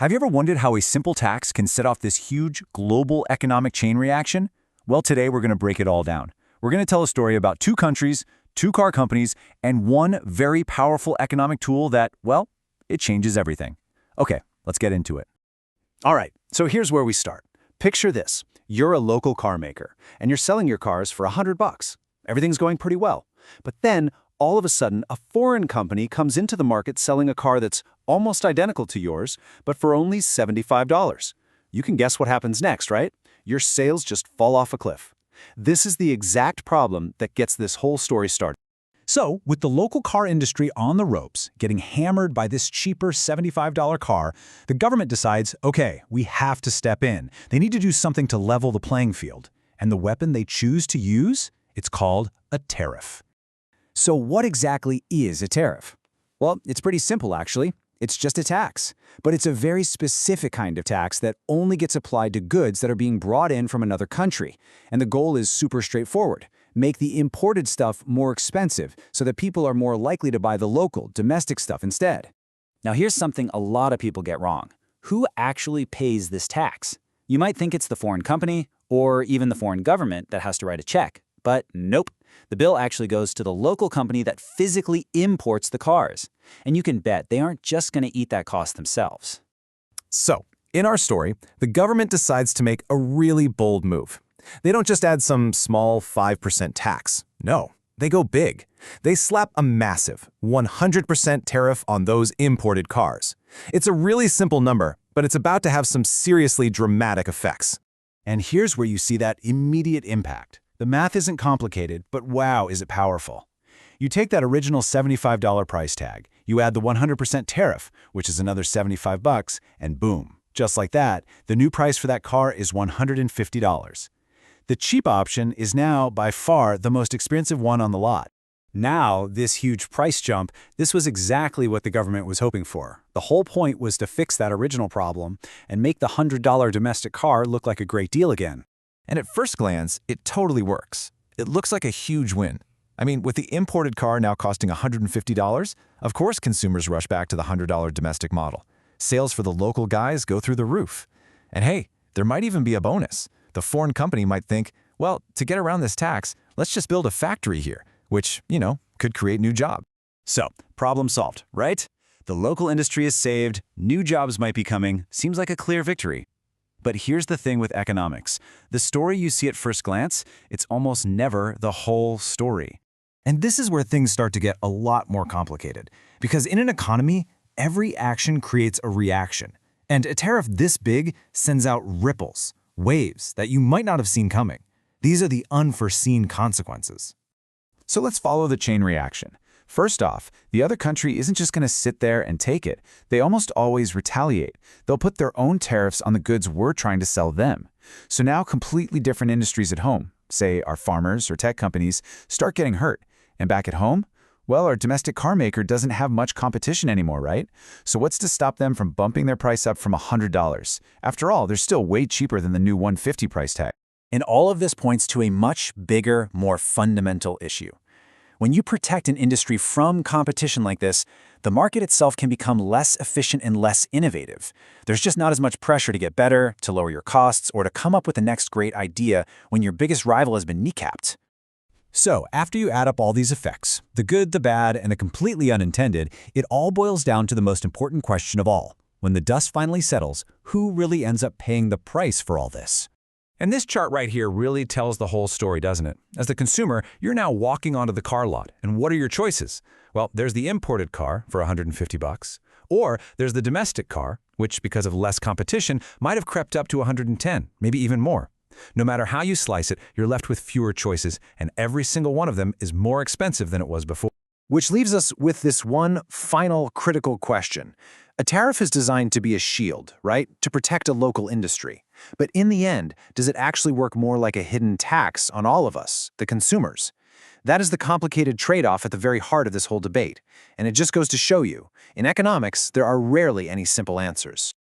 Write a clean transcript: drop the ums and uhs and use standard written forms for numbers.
Have you ever wondered how a simple tax can set off this huge global economic chain reaction? Well, today we're going to break it all down. We're going to tell a story about two countries, two car companies, and one very powerful economic tool that, well, it changes everything. Okay, let's get into it. All right, so here's where we start. Picture this. You're a local car maker, and you're selling your cars for $100. Everything's going pretty well. But then, all of a sudden, a foreign company comes into the market selling a car that's almost identical to yours, but for only $75. You can guess what happens next, right? Your sales just fall off a cliff. This is the exact problem that gets this whole story started. So, with the local car industry on the ropes, getting hammered by this cheaper $75 car, the government decides, okay, we have to step in. They need to do something to level the playing field. And the weapon they choose to use? It's called a tariff. So what exactly is a tariff? Well, it's pretty simple, actually. It's just a tax. But it's a very specific kind of tax that only gets applied to goods that are being brought in from another country. And the goal is super straightforward. Make the imported stuff more expensive so that people are more likely to buy the local, domestic stuff instead. Now here's something a lot of people get wrong. Who actually pays this tax? You might think it's the foreign company or even the foreign government that has to write a check. But nope. The bill actually goes to the local company that physically imports the cars. And you can bet they aren't just going to eat that cost themselves. So, in our story, the government decides to make a really bold move. They don't just add some small 5% tax. No, they go big. They slap a massive 100% tariff on those imported cars. It's a really simple number, but it's about to have some seriously dramatic effects. And here's where you see that immediate impact. The math isn't complicated, but wow, is it powerful. You take that original $75 price tag, you add the 100% tariff, which is another $75, and boom, just like that, the new price for that car is $150. The cheap option is now, by far, the most expensive one on the lot. Now, this huge price jump, this was exactly what the government was hoping for. The whole point was to fix that original problem and make the $100 domestic car look like a great deal again. And at first glance, it totally works. It looks like a huge win. I mean, with the imported car now costing $150, of course consumers rush back to the $100 domestic model. Sales for the local guys go through the roof. And hey, there might even be a bonus. The foreign company might think, well, to get around this tax, let's just build a factory here, which, could create new jobs. So, problem solved, right? The local industry is saved, new jobs might be coming, seems like a clear victory. But here's the thing with economics. The story you see at first glance, it's almost never the whole story. And this is where things start to get a lot more complicated. Because in an economy, every action creates a reaction. And a tariff this big sends out ripples, waves that you might not have seen coming. These are the unforeseen consequences. So let's follow the chain reaction. First off, the other country isn't just going to sit there and take it. They almost always retaliate. They'll put their own tariffs on the goods we're trying to sell them. So now completely different industries at home, say our farmers or tech companies, start getting hurt. And back at home? Well, our domestic car maker doesn't have much competition anymore, right? So what's to stop them from bumping their price up from $100? After all, they're still way cheaper than the new $150 price tag. And all of this points to a much bigger, more fundamental issue. When you protect an industry from competition like this, the market itself can become less efficient and less innovative. There's just not as much pressure to get better, to lower your costs, or to come up with the next great idea when your biggest rival has been kneecapped. So, after you add up all these effects, the good, the bad, and the completely unintended, it all boils down to the most important question of all. When the dust finally settles, who really ends up paying the price for all this? And this chart right here really tells the whole story, doesn't it? As the consumer, you're now walking onto the car lot, and what are your choices? Well, there's the imported car for $150, or there's the domestic car, which because of less competition might have crept up to $110, maybe even more. No matter how you slice it, you're left with fewer choices, and every single one of them is more expensive than it was before. Which leaves us with this one final critical question. A tariff is designed to be a shield, right? To protect a local industry. But in the end, does it actually work more like a hidden tax on all of us, the consumers? That is the complicated trade-off at the very heart of this whole debate. And it just goes to show you, in economics, there are rarely any simple answers.